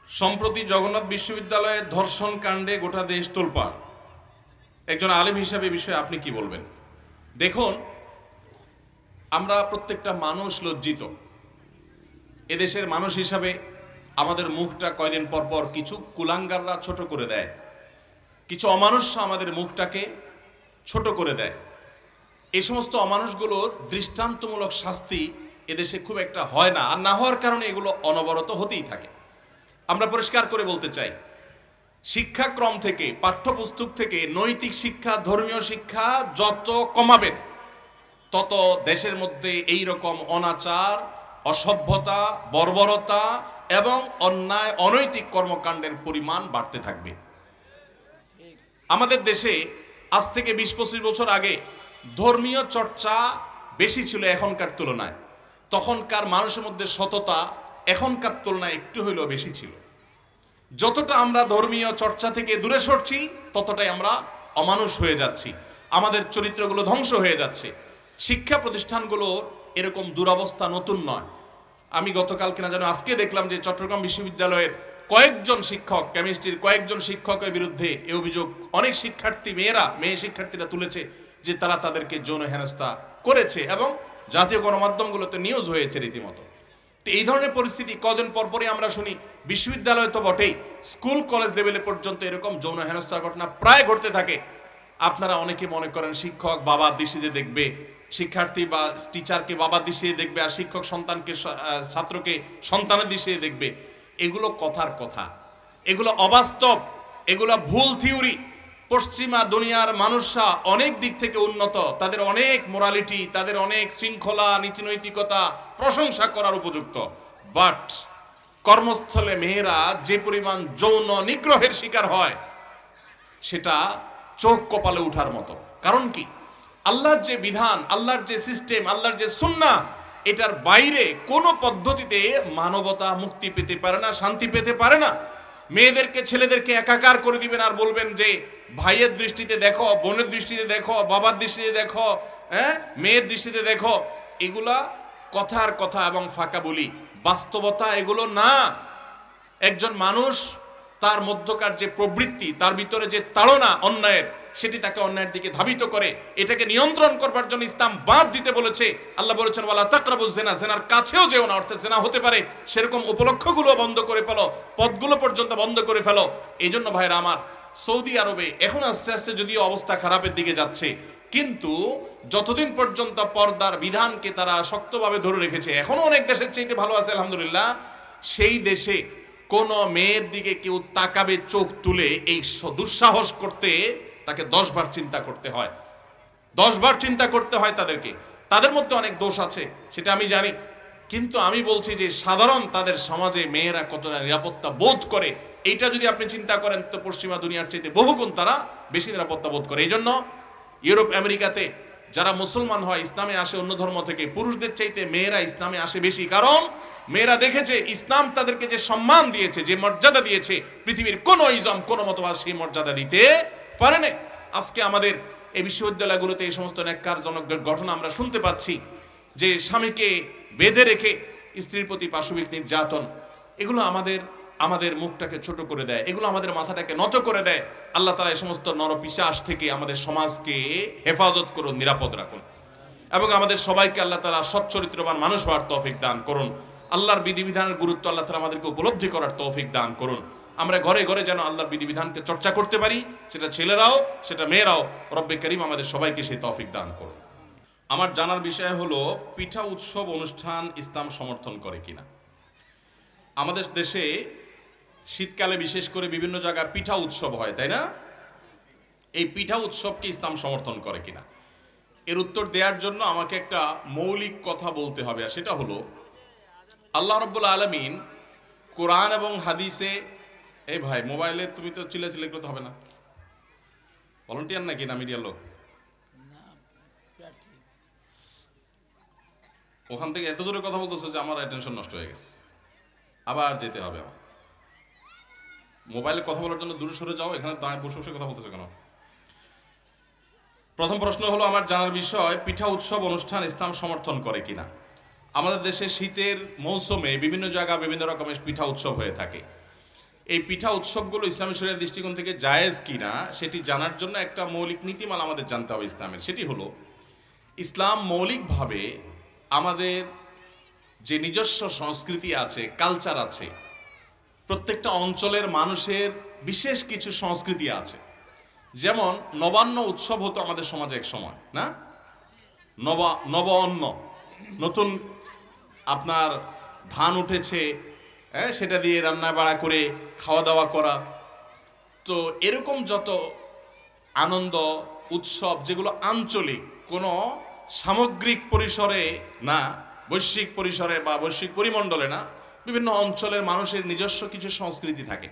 সম্প্রতি জগন্নাথ বিশ্ববিদ্যালয়ের ধর্ষণ কাণ্ডে গোটা দেশ তোলপাড়। একজন আলেম হিসাবে বিষয়ে আপনি কি বলবেন? দেখুন, আমরা প্রত্যেকটা মানুষ লজ্জিত। এদেশের মানুষ হিসাবে আমাদের মুখটা কয়দিন পর পর কিছু কুলাঙ্গাররা ছোট করে দেয়, কিছু অমানুষ আমাদের মুখটাকে ছোট করে দেয়। এই সমস্ত অমানুষগুলোর দৃষ্টান্তমূলক শাস্তি এদেশে খুব একটা হয় না, আর না হওয়ার কারণে এগুলো অনবরত হতেই থাকে। আমরা পরিষ্কার করে বলতে চাই, শিক্ষাক্রম থেকে, পাঠ্যপুস্তক থেকে নৈতিক শিক্ষা, ধর্মীয় শিক্ষা যত কমাবেন, তত দেশের মধ্যে এই রকম অনাচার, অসভ্যতা, বর্বরতা এবং অন্যায় অনৈতিক কর্মকাণ্ডের পরিমাণ বাড়তে থাকবে। আমাদের দেশে আজ থেকে ২০-২৫ বছর আগে ধর্মীয় চর্চা বেশি ছিল এখনকার তুলনায়। তখনকার মানুষের মধ্যে সততা এখনকার তুলনায় একটু হইলেও বেশি ছিল। যতটা আমরা ধর্মীয় চর্চা থেকে দূরে সরছি, ততটাই আমরা অমানুষ হয়ে যাচ্ছি, আমাদের চরিত্রগুলো ধ্বংস হয়ে যাচ্ছে। শিক্ষা প্রতিষ্ঠানগুলোর এরকম দুরবস্থা নতুন নয়। আমি গতকাল কিনা যেন আজকে দেখলাম যে চট্টগ্রাম বিশ্ববিদ্যালয়ের কয়েকজন শিক্ষক, কেমিস্ট্রির কয়েকজন শিক্ষকের বিরুদ্ধে এ অভিযোগ অনেক শিক্ষার্থী মেয়ে শিক্ষার্থীরা তুলেছে যে তারা তাদেরকে যৌন হেনস্থা করেছে, এবং জাতীয় গণমাধ্যমগুলোতে নিউজ হয়েছে রীতিমতো। তো এই ধরনের পরিস্থিতি কদিন পরপরই আমরা শুনি। বিশ্ববিদ্যালয় তো বটেই, স্কুল কলেজ লেভেলে পর্যন্ত এরকম যৌন হেনস্থার ঘটনা প্রায় ঘটতে থাকে। আপনারা অনেকে মনে করেন শিক্ষক বাবার দৃষ্টিতে দেখবে, শিক্ষার্থী বা টিচারকে বাবার দৃষ্টিতে দেখবে, আর শিক্ষক ছাত্রকে সন্তানের দৃষ্টিতে দেখবে। এগুলো কথার কথা, এগুলো অবাস্তব, এগুলো ভুল থিওরি। পশ্চিমা দুনিয়ার মানুষরা অনেক দিক থেকে উন্নত, তাদের অনেক মোরালিটি, তাদের অনেক শৃঙ্খলা, নীতিনৈতিকতা প্রশংসা করার উপযুক্ত। বাট কর্মস্থলে মেয়েরা যে পরিমাণ যৌন নিগ্রহের শিকার হয়, সেটা চোখ কপালে উঠার মতো। কারণ কি? আল্লাহর যে বিধান, আল্লাহর যে সিস্টেম, আল্লাহর যে সুন্নাহ, এটার বাইরে কোনো পদ্ধতিতে মানবতা মুক্তি পেতে পারে না, শান্তি পেতে পারে না। মেয়েদেরকে, ছেলেদেরকে একাকার করে দিবেন আর বলবেন যে ভাইয়ের দৃষ্টিতে দেখো, বোনের দৃষ্টিতে দেখো, বাবার দৃষ্টিতে দেখো, মেয়ের দৃষ্টিতে দেখো। এগুলা কথার কথা এবং ফাঁকা বলি, বাস্তবতা এগুলো না। একজন মানুষ, তার মধ্যকার যে প্রবৃত্তি, তার ভিতরে যে তাড়না অন্যায়ের, সেটি তাকে অন্যায়ের দিকে ধাবিত করে। এটাকে নিয়ন্ত্রণ করবার জন্য ইসলাম বাদ দিতে বলেছে। আল্লাহ বলেছেন ওয়ালা তাকরাবুজ জিনা, জিনার কাছেও যেও না, অর্থাৎ জিনা হতে পারে সেরকম উপলক্ষগুলো বন্ধ করে ফেলো, পথগুলো পর্যন্ত বন্ধ করে ফেলো। এই জন্য ভাইরা আমার, সৌদি আরবে এখন আস্তে আস্তে যদিও অবস্থা খারাপের দিকে যাচ্ছে, কিন্তু যতদিন পর্যন্ত পর্দার বিধানকে তারা শক্তভাবে ধরে রেখেছে, এখনো অনেক দেশের চাইতে ভালো আছে আলহামদুলিল্লাহ। সেই দেশে কোন মেয়ের দিকে কেউ তাকাবে চোখ তুলে, এই দুঃসাহস করতে তাকে 10 বার চিন্তা করতে হয়, 10 বার চিন্তা করতে হয় তাদেরকে। তাদের মধ্যে অনেক দোষ আছে, সেটা আমি জানি, কিন্তু আমি বলছি যে সাধারণ তাদের সমাজে মেয়েরা কতটা নিরাপত্তা বোধ করে, এইটা যদি আপনি চিন্তা করেন, তো পশ্চিমা দুনিয়ার চাইতে বহুগুণ তারা বেশি নিরাপত্তা বোধ করে। এই জন্য ইউরোপ আমেরিকাতে যারা মুসলমান হয়, ইসলামে আসে অন্য ধর্ম থেকে, পুরুষদের চাইতে মেয়েরা ইসলামে আসে বেশি। কারণ মেয়েরা দেখেছে ইসলাম তাদেরকে যে সম্মান দিয়েছে, যে মর্যাদা দিয়েছে, পৃথিবীর কোন ইজম, কোন মতবাদ সেই মর্যাদা দিতে পারে না। আজকে আমাদের এই বিশ্ববিদ্যালয়গুলোতে এই সমস্ত ন্যাক্কারজনক ঘটনা আমরা শুনতে পাচ্ছি, যে স্বামীকে বেঁধে রেখে স্ত্রীর প্রতি পাশবিক নির্যাতন। এগুলো আমাদের মুখটাকে ছোট করে দেয়, এগুলো আমাদের মাথাটাকে নত করে দেয়। আল্লাহ তাআলা এই সমস্ত নরপিশাচ থেকে আমাদের সমাজকে হেফাজত করুন, নিরাপদ রাখুন, এবং আমাদের সবাইকে আল্লাহ তাআলা সচ্চরিত্রবান মানুষ হওয়ার তৌফিক দান করুন। আল্লাহর বিধিবিধানের গুরুত্ব আল্লাহ তাআলা আমাদেরকে উপলব্ধি করার তৌফিক দান করুন। আমরা ঘরে ঘরে যেন আল্লাহর বিধিবিধানকে চর্চা করতে পারি, সেটা ছেলেরাও, সেটা মেয়েরাও। রব্বে করিম আমাদের সবাইকে সেই তৌফিক দান করুন। আমার জানার বিষয় হলো, পিঠা উৎসব অনুষ্ঠান ইসলাম সমর্থন করে কিনা। আমাদের দেশে শীতকালে বিশেষ করে বিভিন্ন জায়গায় পিঠা উৎসব হয়, তাই না? এই পিঠা উৎসবকে ইসলাম সমর্থন করে কিনা, এর উত্তর দেওয়ার জন্য আমাকে একটা মৌলিক কথা বলতে হবে, আর সেটা হলো আল্লাহ রাব্বুল আলামিন কোরআন এবং হাদিসে, এই ভাই মোবাইলে তুমি তো চিল্লাচিল্লি করতে হবে না, ভলান্টিয়ার নাকি না মিডিয়ার লোক? ওখান থেকে এত দূরে কথা বলতেছো যে আমার অ্যাটেনশন নষ্ট হয়ে গেছে, আবার যেতে হবে। আমার মোবাইলে কথা বলার জন্য দূরে সরে যাও, এখানে দাঁড়ায় বসে বসে কথা বলতেছো কেন? প্রথম প্রশ্ন হলো আমার জানার বিষয়, পিঠা উৎসব অনুষ্ঠান ইসলাম সমর্থন করে কিনা। আমাদের দেশে শীতের মৌসুমে বিভিন্ন জায়গায় বিভিন্ন রকমের পিঠা উৎসব হয়ে থাকে। এই পিঠা উৎসবগুলো ইসলামী শরীয়তের দৃষ্টিকোণ থেকে জায়েজ কিনা সেটি জানার জন্য একটা মৌলিক নীতিমালা আমাদের জানতে হবে ইসলামের। সেটি হলো, ইসলাম মৌলিকভাবে আমাদের যে নিজস্ব সংস্কৃতি আছে, কালচার আছে, প্রত্যেকটা অঞ্চলের মানুষের বিশেষ কিছু সংস্কৃতি আছে। যেমন নবান্ন উৎসব হতো আমাদের সমাজে এক সময়, না? নব অন্ন, নতুন আপনার ধান উঠেছে, সেটা দিয়ে রান্না বাড়া করে খাওয়া দাওয়া করা। তো এরকম যত আনন্দ উৎসব যেগুলো আঞ্চলিক, কোনো সামগ্রিক পরিসরে না, বৈশ্বিক পরিসরে বা বৈশ্বিক পরিমণ্ডলে না, বিভিন্ন অঞ্চলের মানুষের নিজস্ব কিছু সংস্কৃতি থাকে।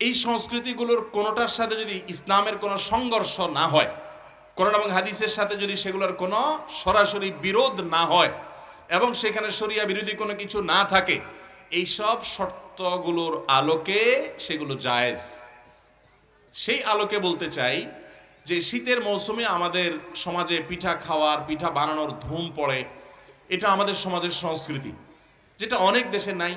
এই সংস্কৃতিগুলোর কোনোটার সাথে যদি ইসলামের কোনো সংঘর্ষ না হয়, কোরআন এবং হাদিসের সাথে যদি সেগুলোর কোনো সরাসরি বিরোধ না হয় এবং সেখানে শরিয়া বিরোধী কোনো কিছু না থাকে, এই সব শর্তগুলোর আলোকে সেগুলো জায়েজ। সেই আলোকে বলতে চাই যে শীতের মৌসুমে আমাদের সমাজে পিঠা খাওয়ার, পিঠা বানানোর ধুম পড়ে, এটা আমাদের সমাজের সংস্কৃতি, যেটা অনেক দেশে নাই।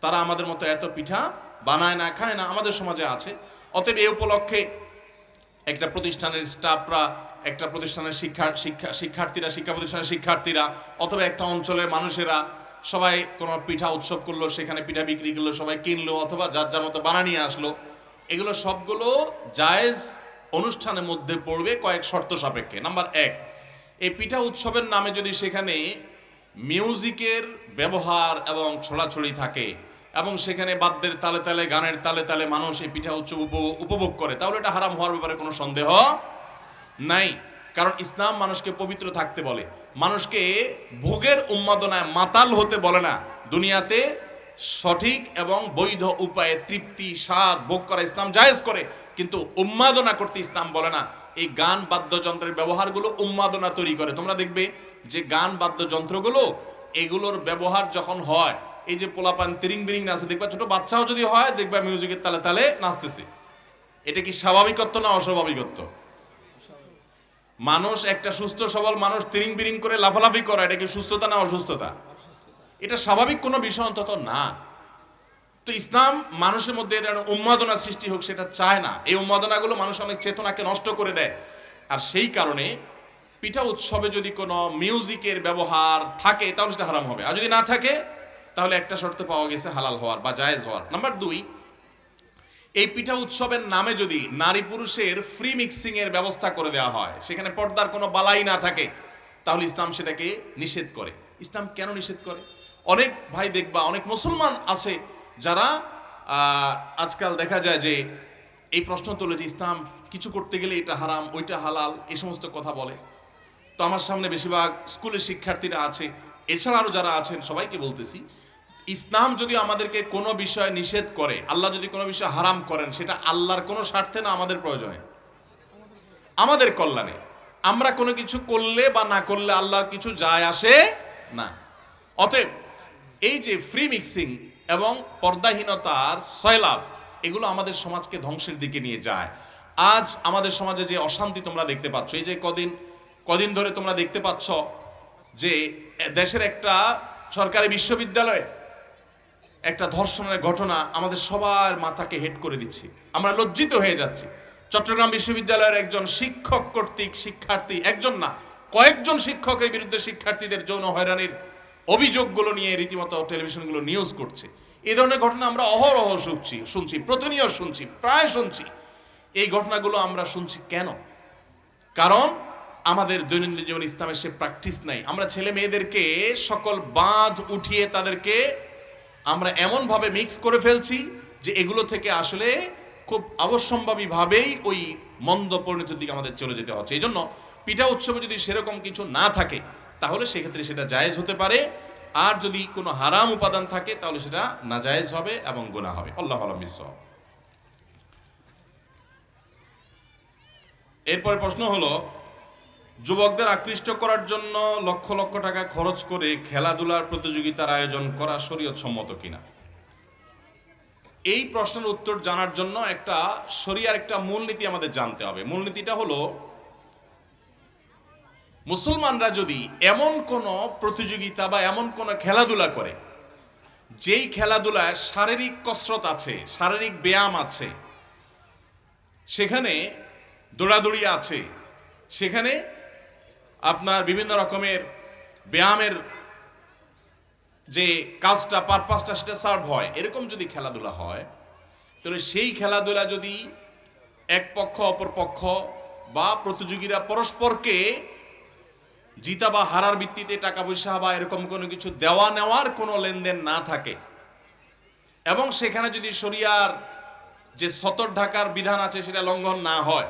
তারা আমাদের মতো এত পিঠা বানায় না, খায় না, আমাদের সমাজে আছে। অতএব এই উপলক্ষে একটা প্রতিষ্ঠানের স্টাফরা, একটা প্রতিষ্ঠানের শিক্ষার্থীরা, শিক্ষা প্রতিষ্ঠানের শিক্ষার্থীরা অথবা একটা অঞ্চলের মানুষেরা সবাই কোনো পিঠা উৎসব করলো, সেখানে পিঠা বিক্রি করলো, সবাই কিনলো অথবা যার যার মতো বানা নিয়ে আসলো। এগুলো সবগুলো জায়েজ অনুষ্ঠানের মধ্যে পড়বে কয়েক শর্ত সাপেক্ষে। নাম্বার 1, এই পিঠা উৎসবের নামে যদি সেখানে মিউজিকের ব্যবহার এবং ছড়াছড়ি থাকে এবং সেখানে বাদ্যের তালে তালে, গানের তালে তালে মানুষ এই পিঠা উৎসব উপভোগ করে, তাহলে এটা হারাম হওয়ার ব্যাপারে কোনো সন্দেহ নাই। কারণ ইসলাম মানুষকে পবিত্র থাকতে বলে, মানুষকে ভোগের উন্মাদনায় মাতাল হতে বলে না। দুনিয়াতে সঠিক এবং বৈধ উপায়ে তৃপ্তি, স্বাদ ভোগ করা ইসলাম জায়েজ করে, কিন্তু উন্মাদনা করতে ইসলাম বলে না। এই গান বাদ্যযন্ত্রের ব্যবহারগুলো উন্মাদনা তৈরি করে। তোমরা দেখবে যে গান বাদ্যযন্ত্রগুলো, এগুলোর ব্যবহার যখন হয়, এই যে পোলাপান তিরিং বিরিং নাচে, দেখবা ছোট বাচ্চাও যদি হয়, দেখবা মিউজিকের তালে তালে নাচতেছে। এটা কি স্বাভাবিকত্ব না অস্বাভাবিকত্ব? মানুষ, একটা সুস্থ সবল মানুষ তিরিং বিরিং করে লাফালাফি করা, এটা কি সুস্থতা না অসুস্থতা? এটা স্বাভাবিক কোনো বিষয় অন্তত না। তো ইসলাম মানুষের মধ্যে এই ধরনের উন্মাদনা সৃষ্টি হোক সেটা চায় না। এই উন্মাদনাগুলো মানুষ অনেক চেতনাকে নষ্ট করে দেয়। আর সেই কারণে পিঠা উৎসবে যদি কোনো মিউজিকের ব্যবহার থাকে তাহলে সেটা হারাম হবে, আর যদি না থাকে তাহলে একটা শর্ত পাওয়া গেছে হালাল হওয়ার বা জায়েজ হওয়ার। নাম্বার 2, এই পিঠা উৎসবের নামে যদি নারী পুরুষের ফ্রি মিক্সিং এর ব্যবস্থা করে দেওয়া হয়, সেখানে পর্দার কোনো বালাই না থাকে, তাহলে ইসলাম সেটাকে নিষেধ করে। ইসলাম কেন নিষেধ করে? অনেক ভাই দেখবা, অনেক মুসলমান আছে যারা আজকাল দেখা যায় যে এই প্রশ্ন তোলে যে ইসলাম কিছু করতে গেলে এটা হারাম, ওইটা হালাল, এই সমস্ত কথা বলে। তো আমার সামনে বেশিরভাগ স্কুলের শিক্ষার্থীরা আছে, এছাড়া আরও যারা আছেন সবাইকে বলতেছি, ইসলাম যদি আমাদেরকে কোনো বিষয় নিষেধ করে, আল্লাহ যদি কোনো বিষয় হারাম করেন, সেটা আল্লাহর কোনো স্বার্থে না আমাদের প্রয়োজনে, আমাদের কল্যাণে। আমরা কোনো কিছু করলে বা না করলে আল্লাহর কিছু যায় আসে না। অতএব এই যে ফ্রি মিক্সিং এবং পর্দাহীনতার সয়লাব, এগুলো আমাদের সমাজকে ধ্বংসের দিকে নিয়ে যায়। আজ আমাদের সমাজে যে অশান্তি তোমরা দেখতে পাচ্ছ, এই যে কদিন ধরে তোমরা দেখতে পাচ্ছ যে দেশের একটা সরকারি বিশ্ববিদ্যালয়ে একটা ধর্ষণের ঘটনা আমাদের সবার মাথাকে হেড করে দিচ্ছে। আমরা লজ্জিত হয়ে যাচ্ছি। চট্টগ্রাম বিশ্ববিদ্যালয়ের একজন শিক্ষক কর্তৃক শিক্ষার্থী, একজন না কয়েকজন শিক্ষকের বিরুদ্ধে শিক্ষার্থীদের যৌন হয়রানির অভিযোগগুলো নিয়ে রীতিমতো টেলিভিশনগুলো নিউজ করছে। এই ধরনের ঘটনা আমরা অহরহ শুনছি, প্রতিনিয়ত শুনছি, প্রায় শুনছি। এই ঘটনাগুলো আমরা শুনছি কেন? কারণ আমাদের দৈনন্দিন জীবন ইসলামের সে প্র্যাকটিস নাই। আমরা ছেলে মেয়েদেরকে সকল বাঁধ উঠিয়ে তাদেরকে আমরা এমনভাবে মিক্স করে ফেলছি যে এগুলো থেকে আসলে খুব অবশ্যম্ভাবীভাবেই ওই মন্দ পরিণতির দিকে আমাদের চলে যেতে হচ্ছে। এই জন্য পিঠা উৎসবে যদি সেরকম কিছু না থাকে তাহলে সেক্ষেত্রে সেটা জায়েজ হতে পারে, আর যদি কোনো হারাম উপাদান থাকে তাহলে সেটা নাজায়েজ হবে এবং গুনাহ হবে। আল্লাহু আ'লাম বিসওয়াব। এরপরে প্রশ্ন হলো, যুবকদের আকৃষ্ট করার জন্য লক্ষ লক্ষ টাকা খরচ করে খেলাধুলার প্রতিযোগিতার আয়োজন করা শরীয়ত সম্মত কিনা? এই প্রশ্নের উত্তর জানার জন্য একটা শরিয়ার একটা মূলনীতি আমাদের জানতে হবে। মূলনীতিটা হলো, মুসলমানরা যদি এমন কোন প্রতিযোগিতা বা এমন কোন খেলাধুলা করে যেই খেলাধুলায় শারীরিক কসরত আছে, শারীরিক ব্যায়াম আছে, সেখানে দৌড়াদৌড়ি আছে, সেখানে আপনার বিভিন্ন রকমের ব্যায়ামের যে কাজটা পারপাসটা সেটা সার্ভ হয়, এরকম যদি খেলাধুলা হয়, তাহলে সেই খেলাধুলা যদি এক পক্ষ অপর পক্ষ বা প্রতিযোগীরা পরস্পরকে জিতা বা হারার ভিত্তিতে টাকা পয়সা বা এরকম কোনো কিছু দেওয়া নেওয়ার কোনো লেনদেন না থাকে, এবং সেখানে যদি শরিয়ার যে সতর ঢাকার বিধান আছে সেটা লঙ্ঘন না হয়,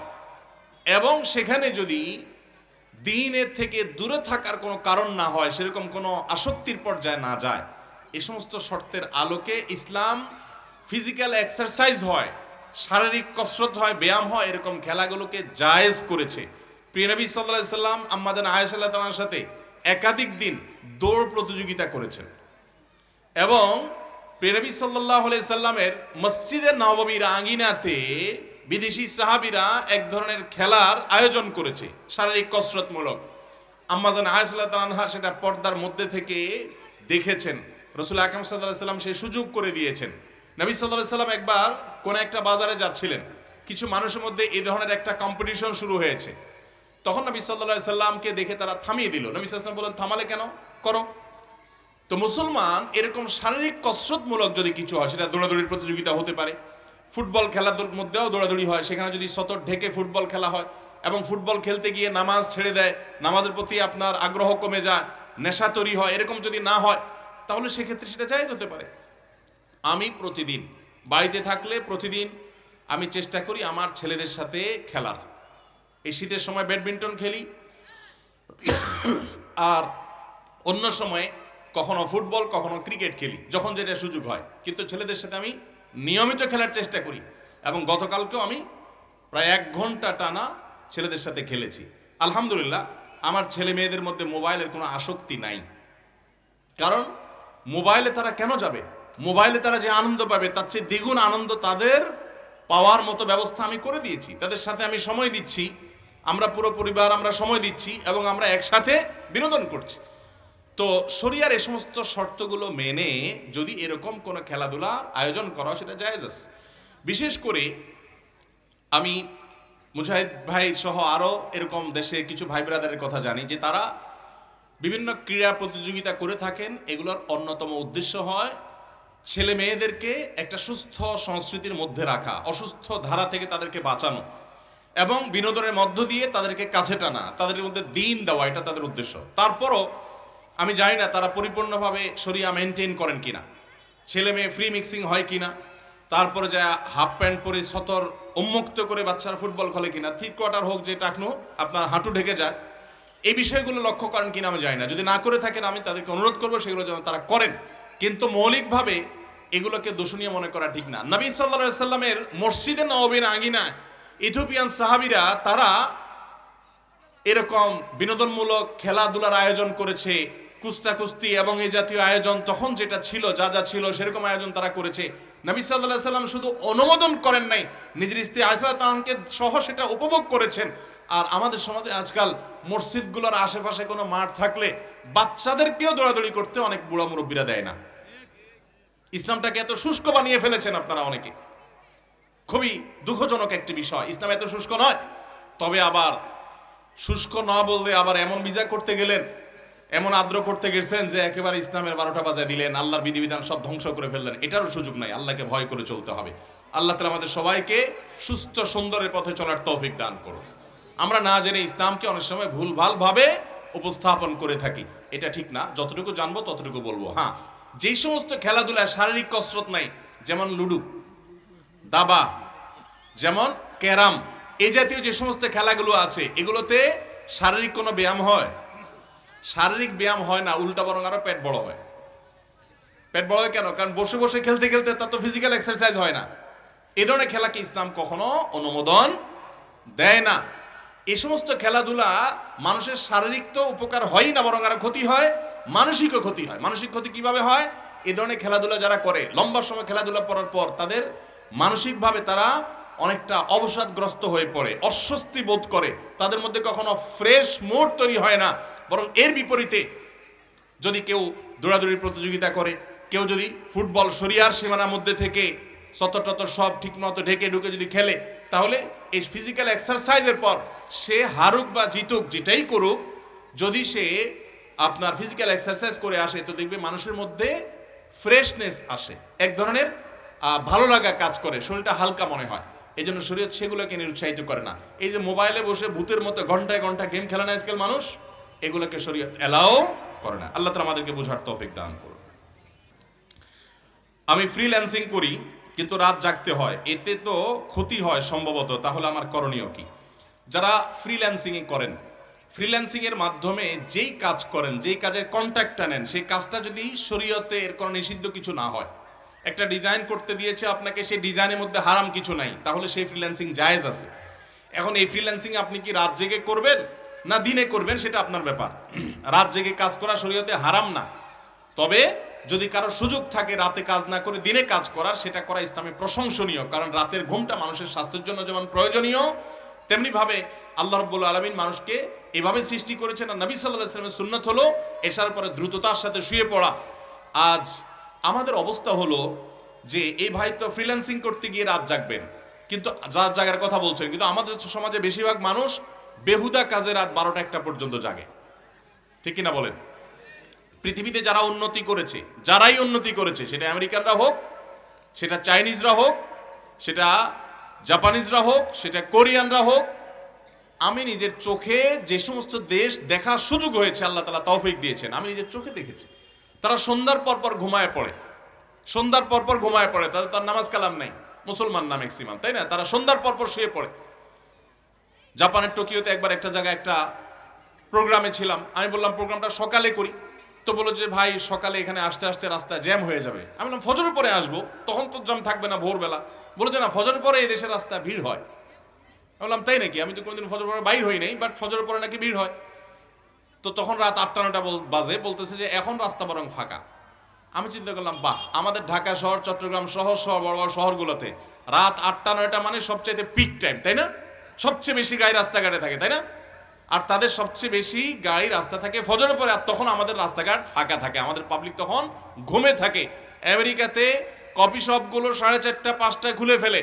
এবং সেখানে যদি দ্বীনের থেকে দূরে থাকার কোনো কারণ না হয়, সেরকম কোনো আসক্তির পর্যায়ে না যায়, এই সমস্ত শর্তের আলোকে ইসলাম ফিজিক্যাল এক্সারসাইজ হয়, শারীরিক কসরত হয়, ব্যায়াম হয়, এরকম খেলাগুলোকে জায়েজ করেছে। প্রিয় নবী সাল্লাল্লাহু আলাইহি সাল্লাম আম্মা জান আয়েশা রাদিয়াল্লাহু তাআলার সাথে একাধিক দিন দৌড় প্রতিযোগিতা করেছেন, এবং প্রিয় নবী সাল্লাল্লাহু আলাইহি সাল্লামের মসজিদে নববীর আঙ্গিনাতে বিদেশি সাহাবীরা এক ধরনের খেলার আয়োজন করেছে, শারীরিক কসরতমূলক। আম্মা জান আয়েশা রাদিয়াল্লাহু আনহা সেটা পর্দার মধ্যে থেকে দেখেছেন, রাসূল আকরাম সাল্লাল্লাহু আলাইহি সাল্লাম সেই সুযোগ করে দিয়েছেন। নবী সাল্লাল্লাহু আলাইহি সাল্লাম একবার কোন একটা বাজারে যাচ্ছিলেন, কিছু মানুষের মধ্যে এই ধরনের একটা কম্পিটিশন শুরু হয়েছে। তখন নবী সাল্লাল্লাহু আলাইহি সাল্লামকে দেখে তারা থামিয়ে দিল। নবী সাল্লাল্লাহু আলাইহি সাল্লাম বললেন, থামালে কেন? করো। তো মুসলমান এরকম শারীরিক কসরতমূলক যদি কিছু হয়, সেটা দৌড়াদৌড়ির প্রতিযোগিতা হতে পারে, ফুটবল খেলার মধ্যেও দৌড়াদৌড়ি হয়, সেখানে যদি সতর ঢেকে ফুটবল খেলা হয় এবং ফুটবল খেলতে গিয়ে নামাজ ছেড়ে দেয়, নামাজের প্রতি আপনার আগ্রহ কমে যায়, নেশা তৈরি হয়, এরকম যদি না হয়, তাহলে সেক্ষেত্রে সেটা জায়েজ হতে পারে। আমি প্রতিদিন বাড়িতে থাকলে প্রতিদিন আমি চেষ্টা করি আমার ছেলেদের সাথে খেলার। এই শীতের সময় ব্যাডমিন্টন খেলি, আর অন্য সময়ে কখনো ফুটবল কখনো ক্রিকেট খেলি, যখন যেটা সুযোগ হয়, কিন্তু ছেলেদের সাথে আমি নিয়মিত খেলার চেষ্টা করি। এবং গতকালকেও আমি প্রায় 1 ঘন্টা টানা ছেলেদের সাথে খেলেছি। আলহামদুলিল্লাহ, আমার ছেলে মেয়েদের মধ্যে মোবাইলের কোনো আসক্তি নাই। কারণ মোবাইলে তারা কেন যাবে? মোবাইলে তারা যে আনন্দ পাবে তার চেয়ে দ্বিগুণ আনন্দ তাদের পাওয়ার মতো ব্যবস্থা আমি করে দিয়েছি। তাদের সাথে আমি সময় দিচ্ছি, আমরা পুরো পরিবার আমরা সময় দিচ্ছি এবং আমরা একসাথে বিনোদন করছি। তো শরিয়ার এই সমস্ত শর্তগুলো মেনে যদি এরকম কোনো খেলাধুলার আয়োজন করা, সেটা জায়েজ আছে। বিশেষ করে আমি মুজাহিদ ভাই সহ আরও এরকম দেশে কিছু ভাই ব্রাদারের কথা জানি যে তারা বিভিন্ন ক্রীড়া প্রতিযোগিতা করে থাকেন। এগুলোর অন্যতম উদ্দেশ্য হয় ছেলে মেয়েদেরকে একটা সুস্থ সংস্কৃতির মধ্যে রাখা, অসুস্থ ধারা থেকে তাদেরকে বাঁচানো এবং বিনোদনের মধ্য দিয়ে তাদেরকে কাছে টানা, তাদের মধ্যে দ্বীন দেওয়া, এটা তাদের উদ্দেশ্য। তারপরও আমি জানি না তারা পরিপূর্ণভাবে শরিয়া মেনটেন করেন কিনা, ছেলে মেয়ে ফ্রি মিক্সিং হয় কিনা, তারপরে যা হাফ প্যান্ট পরে সতর উন্মুক্ত করে বাচ্চারা ফুটবল খেলে কিনা, 3 কোয়ার্টার হোক যে টাকনো আপনার হাঁটু ঢেকে যায়, এই বিষয়গুলো লক্ষ্য করেন কিনা আমি জানি না। যদি না করে থাকেন আমি তাদেরকে অনুরোধ করবো সেগুলো যেন তারা করেন, কিন্তু মৌলিকভাবে এগুলোকে দোষণীয় মনে করা ঠিক না। নবী সাল্লাল্লাহু আলাইহি সাল্লামের মসজিদে নববীর আঙ্গিনায় ইথিওপিয়ান সাহাবীরা তারা এরকম বিনোদনমূলক খেলাধুলার আয়োজন করেছে, কুস্তি এবং এই জাতীয় আয়োজন তখন যেটা ছিল, যা যা ছিল সেরকম আয়োজন তারা করেছে। নবী সাল্লাল্লাহু আলাইহি সাল্লাম শুধু অনুমোদন করেন নাই, নিজের স্ত্রী আয়েশা রাদিয়াল্লাহু আনহাকে সহ সেটা উপভোগ করেছেন। আর আমাদের সমাজে আজকাল মসজিদগুলোর আশেপাশে কোনো মাঠ থাকলে বাচ্চাদেরকেও দৌড়াদৌড়ি করতে অনেক বুড়া মুরব্বীরা দেয় না। ইসলামটাকে এত শুষ্ক বানিয়ে ফেলেছেন আপনারা অনেকে, খুবই দুঃখজনক একটি বিষয়। ইসলাম এত শুষ্ক নয়, তবে আবার শুষ্ক না বললে আবার এমন বিজা করতে গেলেন, এমন আদ্র করতে গেছেন যে একেবারে ইসলামের 12টা বাজায় দিলেন, আল্লাহর বিধিবিধান সব ধ্বংস করে ফেললেন। এটারও সুযোগ নাই। আল্লাহকে ভয় করে চলতে হবে। আল্লাহ তাআলা আমাদের সবাইকে সুস্থ সুন্দরের পথে চলার তৌফিক দান করুন। আমরা না জেনে ইসলামকে অনেক সময় ভুলভাল ভাবে উপস্থাপন করে থাকি, এটা ঠিক না। যতটুকু জানবো ততটুকু বলবো। হ্যাঁ, যেই সমস্ত খেলাধুলায় শারীরিক কসরত নাই, যেমন লুডু, দাবা, যেমন ক্যারাম, এই জাতীয় যে সমস্ত খেলাগুলো আছে, এগুলোতে শারীরিক কোনো ব্যায়াম হয়? শারীরিক ব্যায়াম হয় না, উল্টা বরং আরো পেট বড় হয়। পেট বড় হয় কেন? কারণ বসে বসে খেলতে খেলতে তার তো ফিজিক্যাল এক্সারসাইজ হয় না। এই ধরনের খেলাকে ইসলাম কখনো অনুমোদন দেয় না। এই সমস্ত খেলাধুলা মানুষের শারীরিক তো উপকার হয় না, বরং আরো ক্ষতি হয়, মানসিকও ক্ষতি হয়। মানসিক ক্ষতি কিভাবে হয়? এই ধরনের খেলাধুলা যারা করে, লম্বা সময় খেলাধুলা করার পর তাদের মানসিকভাবে তারা অনেকটা অবসাদগ্রস্ত হয়ে পড়ে, অস্বস্তি বোধ করে, তাদের মধ্যে কখনো ফ্রেশ মুড তৈরি হয় না। বরং এর বিপরীতে যদি কেউ দৌড়াদৌড়ির প্রতিযোগিতা করে, কেউ যদি ফুটবল শরিয়ার সীমানার মধ্যে থেকে সতর সব ঠিক মতো ঢেকে ঢুকে যদি খেলে, তাহলে এই ফিজিক্যাল এক্সারসাইজের পর সে হারুক বা জিতুক যেটাই করুক, যদি সে আপনার ফিজিক্যাল এক্সারসাইজ করে আসে, তো দেখবে মানুষের মধ্যে ফ্রেশনেস আসে, এক ধরনের ভালো লাগা কাজ করে, শরীরটা হালকা মনে হয়। এই জন্য শরীয়ত সেগুলোকে নিরুৎসাহিত করে না। এই যে মোবাইলে বসে ভূতের মতো ঘন্টায় ঘন্টা গেম খেলে না আজকাল মানুষ, এগুলোকে শরীয়ত এলাও করে না। আল্লাহ তাআলা আমাদেরকে বোঝার তৌফিক দান করুন। আমি ফ্রিল্যান্সিং করি কিন্তু রাত জাগতে হয়, এতে তো ক্ষতি হয় সম্ভবত, তাহলে আমার করণীয় কি? যারা ফ্রিল্যান্সিং করেন, ফ্রিল্যান্সিং এর মাধ্যমে যেই কাজ করেন, যেই কাজের কন্ট্রাক্টটা নেন, সেই কাজটা যদি শরীয়তের কোনো নিষিদ্ধ কিছু না হয়, একটা ডিজাইন করতে দিয়েছে আপনাকে, সেই ডিজাইনের মধ্যে হারাম কিছু নাই, তাহলে সেই ফ্রিল্যান্সিং জায়েজ আছে। এখন এই ফ্রিল্যান্সিং আপনি কি রাত জেগে করবেন না দিনে করবেন, সেটা আপনার ব্যাপার। রাত জেগে কাজ করা শরীয়তে হারাম না, তবে যদি কারো সুযোগ থাকে রাতে কাজ না করে দিনে কাজ করার, সেটা করা ইসলামে প্রশংসনীয়। কারণ রাতের ঘুমটা মানুষের স্বাস্থ্যের জন্য যেমন প্রয়োজনীয়, তেমনি ভাবে আল্লাহ রাব্বুল আলামিন মানুষকে এভাবে সৃষ্টি করেছেন। আর নবী সাল্লাল্লাহু আলাইহি ওয়াসাল্লামের সুন্নাত হলো এশার পরে দ্রুততার সাথে শুয়ে পড়া। আজ আমাদের অবস্থা হলো যে এই ভাই তো ফ্রিল্যান্সিং করতে গিয়ে রাত জাগবেন, কিন্তু রাত জাগার কথা বলছেন, কিন্তু আমাদের সমাজে বেশিরভাগ মানুষ বেহুদা কাজে রাত 12টা-1টা পর্যন্ত জাগে, ঠিক কিনা বলেন? পৃথিবীতে যারা উন্নতি করেছে, যারাই উন্নতি করেছে, সেটা আমেরিকানরা হোক, সেটা চাইনিজরা হোক, সেটা জাপানিজরা হোক, সেটা কোরিয়ানরা হোক, আমি নিজের চোখে যে সমস্ত দেশ দেখার সুযোগ হয়েছে, আল্লাহ তাআলা তৌফিক দিয়েছেন, আমি নিজের চোখে দেখেছি। তারা সন্ধ্যার পর ঘুমায় পড়ে, সন্ধ্যার পর ঘুমায় পড়ে, তাদের তার নামাজ কালাম নাই, মুসলমান না ম্যাক্সিমাম, তাই না? তারা সন্ধ্যার পর শুয়ে পড়ে। জাপানের টোকিওতে একবার একটা জায়গায় একটা প্রোগ্রামে ছিলাম, আমি বললাম প্রোগ্রামটা সকালে করি, তো বললো যে ভাই সকালে এখানে আসতে আসতে রাস্তা জ্যাম হয়ে যাবে। আমি বললাম ফজরের পরে আসবো, তখন তো জ্যাম থাকবে না ভোরবেলা। বলে যে না, ফজরের পরে এই দেশের রাস্তা ভিড় হয়। আমি বললাম তাই নাকি? আমি তো কোনোদিন ফজরের পরে বাইর হই নাই, বাট ফজরের পরে নাকি ভিড় হয়। তো তখন রাত 8টা-9টা বাজে, বলতেছে যে এখন রাস্তা বরং ফাঁকা। আমি চিন্তা করলাম বাহ, আমাদের ঢাকা শহর, চট্টগ্রাম শহর সহ বড় বড় শহরগুলোতে রাত 8টা-9টা মানে সবচাইতে পিক টাইম, তাই না? সবচেয়ে বেশি গাড়ি রাস্তাঘাটে থাকে, তাই না? আর তাদের সবচেয়ে বেশি গাড়ি রাস্তা থাকে ফজরের পরে, আর তখন আমাদের রাস্তাঘাট ফাঁকা থাকে, আমাদের পাবলিক তখন ঘুমে থাকে। আমেরিকাতে কফি শপগুলো 4:30-5টায় খুলে ফেলে,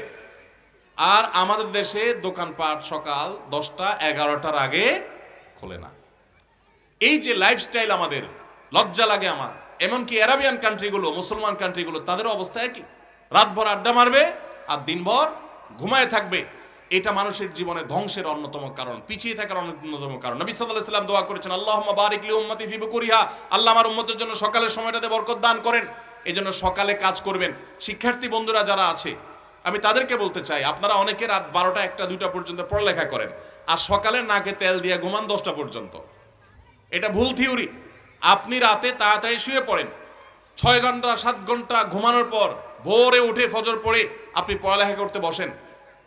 আর আমাদের দেশে দোকানপাট সকাল 10টা-11টার আগে খোলে না। এই যে লাইফস্টাইল আমাদের, লজ্জা লাগে আমার। এমনকি আরাবিয়ান কান্ট্রিগুলো, মুসলমান কান্ট্রিগুলো, তাদের অবস্থা একই, রাতভর আড্ডা মারবে আর দিনভর ঘুমায় থাকবে। এটা মানুষের জীবনে ধ্বংসের অন্যতম কারণ, পিছিয়ে থাকার অন্যতম কারণ। নবী সাল্লাল্লাহু আলাইহি ওয়াসাল্লাম দোয়া করেছেন, আল্লাহুম্মা বারিক লি উম্মতি ফি বুকুরিহা, আল্লাহ আমার উম্মতের জন্য সকালের সময়টাতে বরকত দান করেন। এজন্য সকালে কাজ করবেন। শিক্ষার্থী বন্ধুরা যারা আছে, আমি তাদেরকে বলতে চাই, আপনারা অনেকে রাত 12টা, 1টা, 2টা পর্যন্ত পড়ালেখা করেন, আর সকালে নাকে তেল দিয়ে ঘুমান 10টা পর্যন্ত। এটা ভুল থিওরি। আপনি রাতে তাড়াতাড়ি শুয়ে পড়েন, 6 ঘন্টা 7 ঘন্টা ঘুমানোর পর ভোরে উঠে ফজর পড়ে আপনি পড়ালেখা করতে বসেন।